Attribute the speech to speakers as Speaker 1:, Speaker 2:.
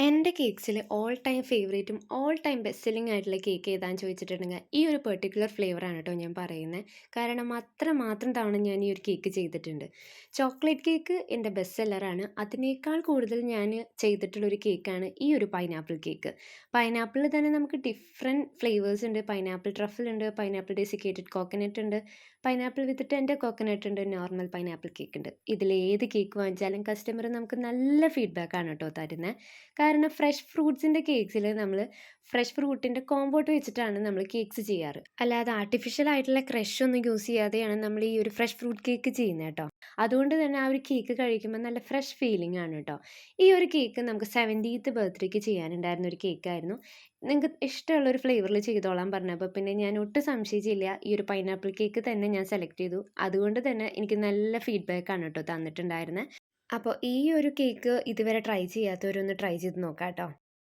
Speaker 1: എൻ്റെ കേക്ക്സിൽ all time ഫേവറേറ്റും ഓൾ ടൈം ബെസ്റ്റ് സെല്ലിംഗ് ആയിട്ടുള്ള കേക്ക് ഏതാന്ന് ചോദിച്ചിട്ടുണ്ടെങ്കിൽ ഈ ഒരു പെർട്ടിക്കുലർ ഫ്ലേവറാണ് കേട്ടോ ഞാൻ പറയുന്നത്. കാരണം അത്രമാത്രം തവണ ഞാൻ ഈ ഒരു കേക്ക് ചെയ്തിട്ടുണ്ട്. ചോക്ലേറ്റ് കേക്ക് എൻ്റെ ബെസ്റ്റ് സെല്ലറാണ്. അതിനേക്കാൾ കൂടുതൽ ഞാൻ ചെയ്തിട്ടുള്ളൊരു കേക്കാണ് ഈ ഒരു പൈനാപ്പിൾ കേക്ക്. പൈനാപ്പിളിൽ തന്നെ നമുക്ക് ഡിഫറെൻറ്റ് ഫ്ലേവേഴ്സ് ഉണ്ട്. പൈനാപ്പിൾ ട്രഫിൾ ഉണ്ട്, പൈനാപ്പിൾ ഡെസിക്കേറ്റഡ് കോക്കനട്ട് ഉണ്ട്, പൈനാപ്പിൾ വിത്ത് ടെൻഡർ കോക്കനട്ട് ഉണ്ട്, നോർമൽ പൈനാപ്പിൾ കേക്ക് ഉണ്ട്. ഇതിലേത് കേക്ക് വാങ്ങിച്ചാലും കസ്റ്റമർ നമുക്ക് നല്ല ഫീഡ്ബാക്കാണ് കേട്ടോ തരുന്നത്. കാരണം ഫ്രഷ് ഫ്രൂട്ട്സിൻ്റെ കേക്ക്സിൽ നമ്മൾ ഫ്രഷ് ഫ്രൂട്ടിൻ്റെ കോമ്പോട്ട് വെച്ചിട്ടാണ് നമ്മൾ കേക്ക്സ് ചെയ്യാറ്. അല്ലാതെ ആർട്ടിഫിഷ്യൽ ആയിട്ടുള്ള ക്രഷ് ഒന്നും യൂസ് ചെയ്യാതെയാണ് നമ്മൾ ഈ ഒരു ഫ്രഷ് ഫ്രൂട്ട് കേക്ക് ചെയ്യുന്നത് കേട്ടോ. അതുകൊണ്ട് തന്നെ ആ ഒരു കേക്ക് കഴിക്കുമ്പോൾ നല്ല ഫ്രഷ് ഫീലിംഗ് ആണ് കേട്ടോ. ഈ ഒരു കേക്ക് നമുക്ക് 70th ബർത്ത്ഡേക്ക് ചെയ്യാനുണ്ടായിരുന്ന ഒരു കേക്കായിരുന്നു. നിങ്ങൾക്ക് ഇഷ്ടമുള്ള ഒരു ഫ്ലേവറിൽ ചെയ്തോളാൻ പറഞ്ഞപ്പോൾ പിന്നെ ഞാൻ ഒട്ടും സംശയിച്ചില്ല, ഈ ഒരു പൈനാപ്പിൾ കേക്ക് തന്നെ ഞാൻ സെലക്ട് ചെയ്തു. അതുകൊണ്ട് തന്നെ എനിക്ക് നല്ല ഫീഡ്ബാക്കാണ് കേട്ടോ തന്നിട്ടുണ്ടായിരുന്നത്. അപ്പോൾ ഈ ഒരു കേക്ക് ഇതുവരെ ട്രൈ ചെയ്യാത്തവരൊന്ന് ട്രൈ ചെയ്ത് നോക്കാം കേട്ടോ.